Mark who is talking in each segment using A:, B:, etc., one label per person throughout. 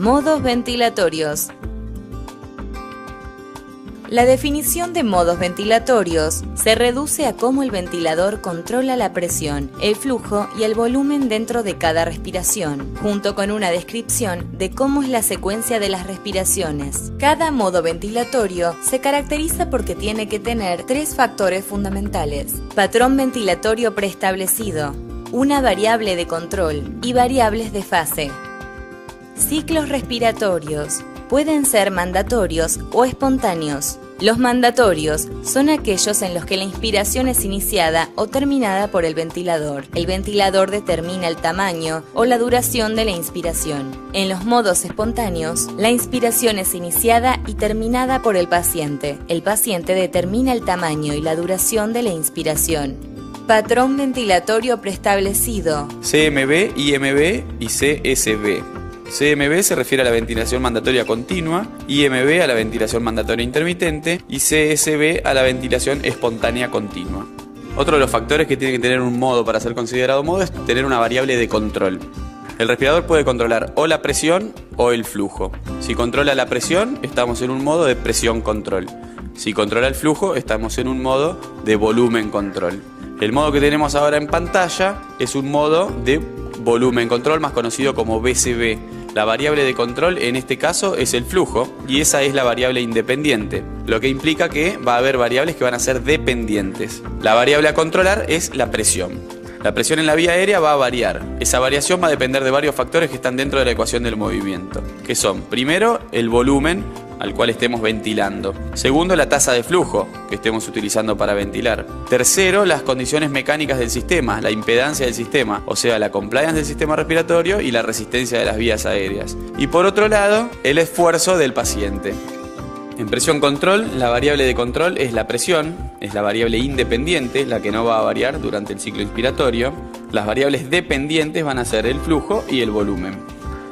A: Modos ventilatorios. La definición de modos ventilatorios se reduce a cómo el ventilador controla la presión, el flujo y el volumen dentro de cada respiración, junto con una descripción de cómo es la secuencia de las respiraciones. Cada modo ventilatorio se caracteriza porque tiene que tener 3 factores fundamentales: patrón ventilatorio preestablecido, una variable de control y variables de fase. Ciclos respiratorios pueden ser mandatorios o espontáneos. Los mandatorios son aquellos en los que la inspiración es iniciada o terminada por el ventilador. El ventilador determina el tamaño o la duración de la inspiración. En los modos espontáneos, la inspiración es iniciada y terminada por el paciente. El paciente determina el tamaño y la duración de la inspiración. Patrón ventilatorio preestablecido.
B: CMV, IMV y CSV. CMV se refiere a la ventilación mandatoria continua, IMV a la ventilación mandatoria intermitente y CSV a la ventilación espontánea continua. Otro de los factores que tiene que tener un modo para ser considerado modo es tener una variable de control. El respirador puede controlar o la presión o el flujo. Si controla la presión, estamos en un modo de presión control. Si controla el flujo, estamos en un modo de volumen control. El modo que tenemos ahora en pantalla es un modo de volumen control, más conocido como VCV. La variable de control en este caso es el flujo y esa es la variable independiente, lo que implica que va a haber variables que van a ser dependientes. La variable a controlar es la presión. La presión en la vía aérea va a variar. Esa variación va a depender de varios factores que están dentro de la ecuación del movimiento, que son, primero, el volumen al cual estemos ventilando. Segundo, la tasa de flujo que estemos utilizando para ventilar. Tercero, las condiciones mecánicas del sistema, la impedancia del sistema, o sea, la compliance del sistema respiratorio y la resistencia de las vías aéreas. Y por otro lado, el esfuerzo del paciente. En presión control, la variable de control es la presión, es la variable independiente, la que no va a variar durante el ciclo inspiratorio. Las variables dependientes van a ser el flujo y el volumen.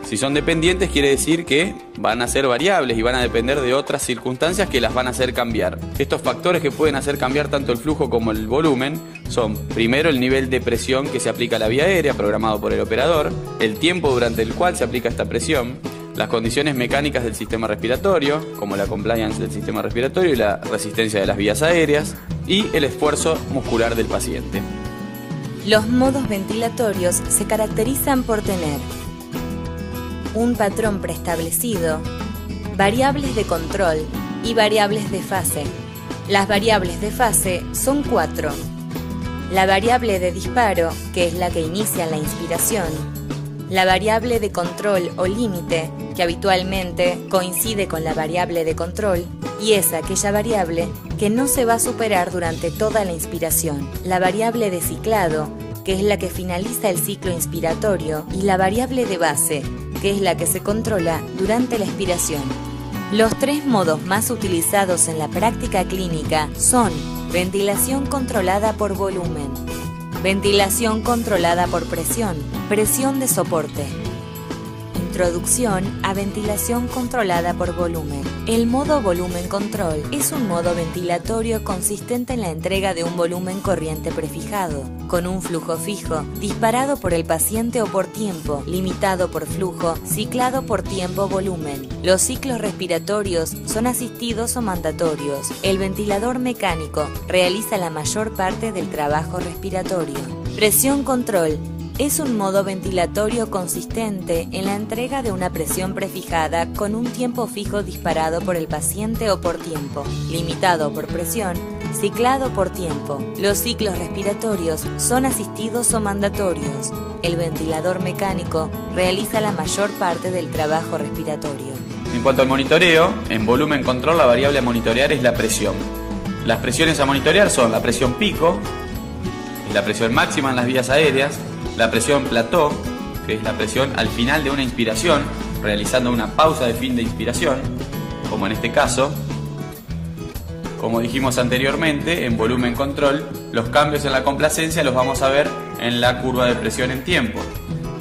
B: Si son dependientes quiere decir que van a ser variables y van a depender de otras circunstancias que las van a hacer cambiar. Estos factores que pueden hacer cambiar tanto el flujo como el volumen son, primero, el nivel de presión que se aplica a la vía aérea programado por el operador, el tiempo durante el cual se aplica esta presión, las condiciones mecánicas del sistema respiratorio, como la compliance del sistema respiratorio y la resistencia de las vías aéreas, y el esfuerzo muscular del paciente.
A: Los modos ventilatorios se caracterizan por tener un patrón preestablecido, variables de control y variables de fase. Las variables de fase son 4. La variable de disparo, que es la que inicia la inspiración. La variable de control o límite, que habitualmente coincide con la variable de control, y es aquella variable que no se va a superar durante toda la inspiración. La variable de ciclado, que es la que finaliza el ciclo inspiratorio, y la variable de base, que es la que se controla durante la expiración. Los 3 modos más utilizados en la práctica clínica son ventilación controlada por volumen, ventilación controlada por presión, presión de soporte. Introducción a ventilación controlada por volumen. El modo volumen control es un modo ventilatorio consistente en la entrega de un volumen corriente prefijado, con un flujo fijo, disparado por el paciente o por tiempo, limitado por flujo, ciclado por tiempo-volumen. Los ciclos respiratorios son asistidos o mandatorios. El ventilador mecánico realiza la mayor parte del trabajo respiratorio. Presión control es un modo ventilatorio consistente en la entrega de una presión prefijada con un tiempo fijo disparado por el paciente o por tiempo, limitado por presión, ciclado por tiempo. Los ciclos respiratorios son asistidos o mandatorios. El ventilador mecánico realiza la mayor parte del trabajo respiratorio.
B: En cuanto al monitoreo, en volumen control la variable a monitorear es la presión. Las presiones a monitorear son la presión pico, la presión máxima en las vías aéreas, la presión plató, que es la presión al final de una inspiración, realizando una pausa de fin de inspiración, como en este caso. Como dijimos anteriormente, en volumen control, los cambios en la complacencia los vamos a ver en la curva de presión en tiempo.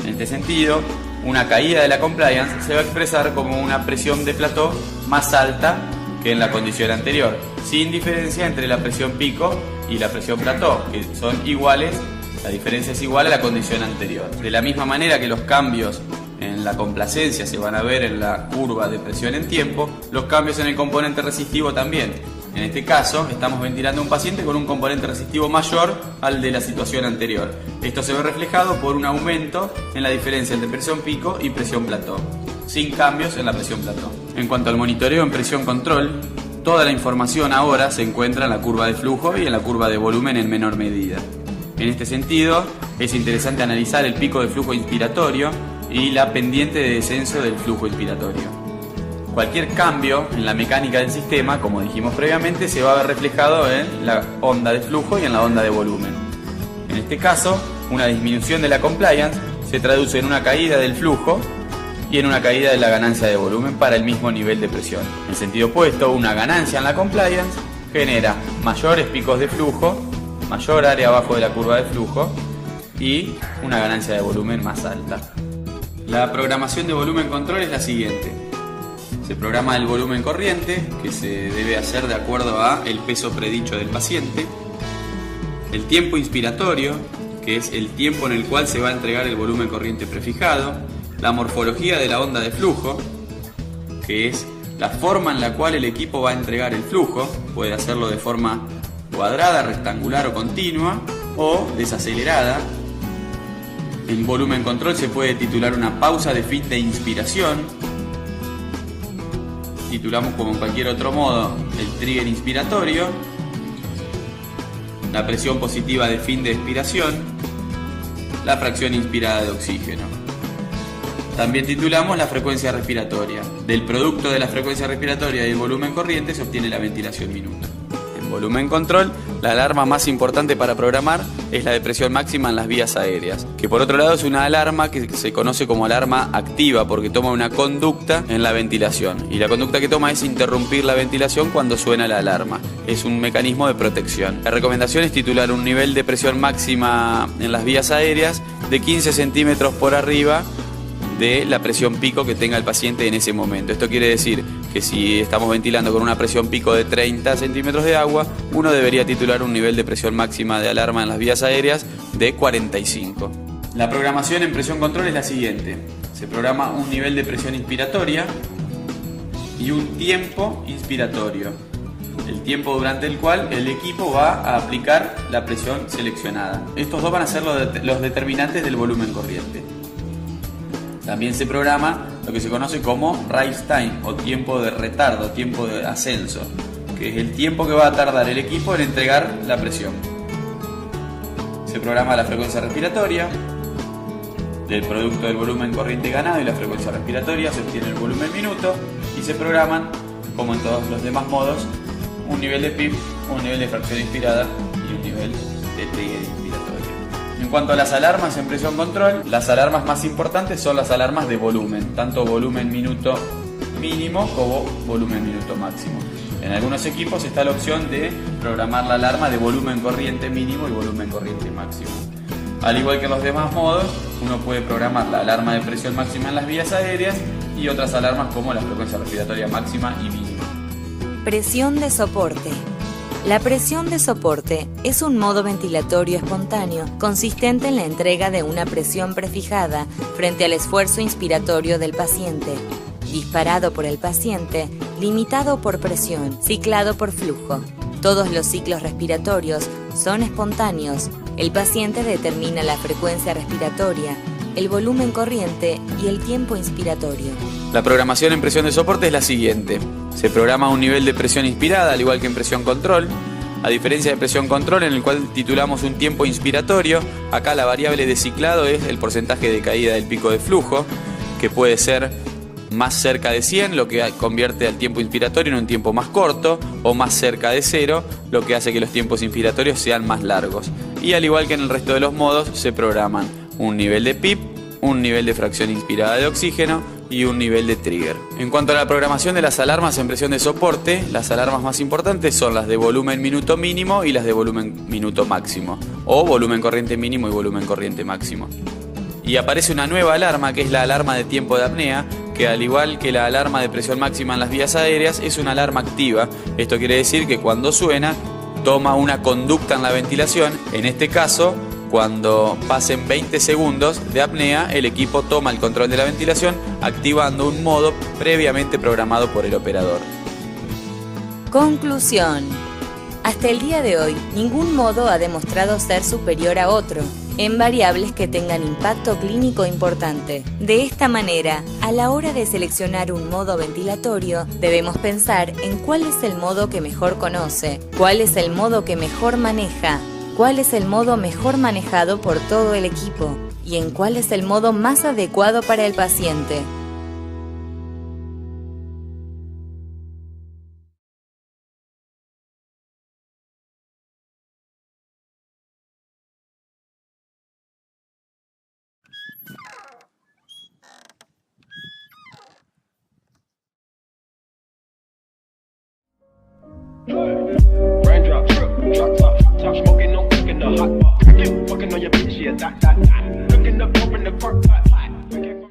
B: En este sentido, una caída de la compliance se va a expresar como una presión de plató más alta que en la condición anterior, sin diferencia entre la presión pico y la presión plató, que son iguales. La diferencia es igual a la condición anterior. De la misma manera que los cambios en la complacencia se van a ver en la curva de presión en tiempo, los cambios en el componente resistivo también. En este caso, estamos ventilando a un paciente con un componente resistivo mayor al de la situación anterior. Esto se ve reflejado por un aumento en la diferencia entre presión pico y presión plató, sin cambios en la presión plató. En cuanto al monitoreo en presión control, toda la información ahora se encuentra en la curva de flujo y en la curva de volumen en menor medida. En este sentido, es interesante analizar el pico de flujo inspiratorio y la pendiente de descenso del flujo inspiratorio. Cualquier cambio en la mecánica del sistema, como dijimos previamente, se va a ver reflejado en la onda de flujo y en la onda de volumen. En este caso, una disminución de la compliance se traduce en una caída del flujo y en una caída de la ganancia de volumen para el mismo nivel de presión. En sentido opuesto, una ganancia en la compliance genera mayores picos de flujo, mayor área abajo de la curva de flujo y una ganancia de volumen más alta. La programación de volumen control es la siguiente. Se programa el volumen corriente, que se debe hacer de acuerdo a el peso predicho del paciente. El tiempo inspiratorio, que es el tiempo en el cual se va a entregar el volumen corriente prefijado. La morfología de la onda de flujo, que es la forma en la cual el equipo va a entregar el flujo. Puede hacerlo de forma cuadrada, rectangular o continua, o desacelerada. En volumen control se puede titular una pausa de fin de inspiración. Titulamos como en cualquier otro modo el trigger inspiratorio. La presión positiva de fin de expiración. La fracción inspirada de oxígeno. También titulamos la frecuencia respiratoria. Del producto de la frecuencia respiratoria y el volumen corriente se obtiene la ventilación minuto. En volumen control, la alarma más importante para programar es la de presión máxima en las vías aéreas, que por otro lado es una alarma que se conoce como alarma activa porque toma una conducta en la ventilación, y la conducta que toma es interrumpir la ventilación cuando suena la alarma. Es un mecanismo de protección. La recomendación es titular un nivel de presión máxima en las vías aéreas de 15 centímetros por arriba de la presión pico que tenga el paciente en ese momento. Esto quiere decir que si estamos ventilando con una presión pico de 30 centímetros de agua, uno debería titular un nivel de presión máxima de alarma en las vías aéreas de 45. La programación en presión control es la siguiente. Se programa un nivel de presión inspiratoria y un tiempo inspiratorio. El tiempo durante el cual el equipo va a aplicar la presión seleccionada. Estos dos van a ser los determinantes del volumen corriente. También se programa lo que se conoce como rise time o tiempo de retardo, tiempo de ascenso, que es el tiempo que va a tardar el equipo en entregar la presión. Se programa la frecuencia respiratoria. Del producto del volumen corriente ganado y la frecuencia respiratoria se obtiene el volumen minuto y se programan, como en todos los demás modos, un nivel de PIP, un nivel de fracción inspirada y un nivel de trigger inspiratorio. En cuanto a las alarmas en presión control, las alarmas más importantes son las alarmas de volumen, tanto volumen minuto mínimo como volumen minuto máximo. En algunos equipos está la opción de programar la alarma de volumen corriente mínimo y volumen corriente máximo. Al igual que en los demás modos, uno puede programar la alarma de presión máxima en las vías aéreas y otras alarmas como la frecuencia respiratoria máxima y mínima.
A: Presión de soporte. La presión de soporte es un modo ventilatorio espontáneo consistente en la entrega de una presión prefijada frente al esfuerzo inspiratorio del paciente, disparado por el paciente, limitado por presión, ciclado por flujo. Todos los ciclos respiratorios son espontáneos. El paciente determina la frecuencia respiratoria, el volumen corriente y el tiempo inspiratorio.
B: La programación en presión de soporte es la siguiente. Se programa un nivel de presión inspirada, al igual que en presión control. A diferencia de presión control, en el cual titulamos un tiempo inspiratorio, acá la variable de ciclado es el porcentaje de caída del pico de flujo, que puede ser más cerca de 100, lo que convierte al tiempo inspiratorio en un tiempo más corto, o más cerca de 0, lo que hace que los tiempos inspiratorios sean más largos. Y al igual que en el resto de los modos, se programan un nivel de PIP, un nivel de fracción inspirada de oxígeno y un nivel de trigger. En cuanto a la programación de las alarmas en presión de soporte, las alarmas más importantes son las de volumen minuto mínimo y las de volumen minuto máximo, o volumen corriente mínimo y volumen corriente máximo. Y aparece una nueva alarma, que es la alarma de tiempo de apnea, que al igual que la alarma de presión máxima en las vías aéreas, es una alarma activa. Esto quiere decir que cuando suena, toma una conducta en la ventilación, en este caso Cuando pasen 20 segundos de apnea, el equipo toma el control de la ventilación, activando un modo previamente programado por el operador.
A: Conclusión. Hasta el día de hoy, ningún modo ha demostrado ser superior a otro en variables que tengan impacto clínico importante. De esta manera, a la hora de seleccionar un modo ventilatorio, debemos pensar en cuál es el modo que mejor conoce, cuál es el modo que mejor maneja, cuál es el modo mejor manejado por todo el equipo y en cuál es el modo más adecuado para el paciente.
C: Raindrop, drop top smoking, no cooking the hot pot. Fucking on your bitch, yeah, that. Cooking up, open the park pot.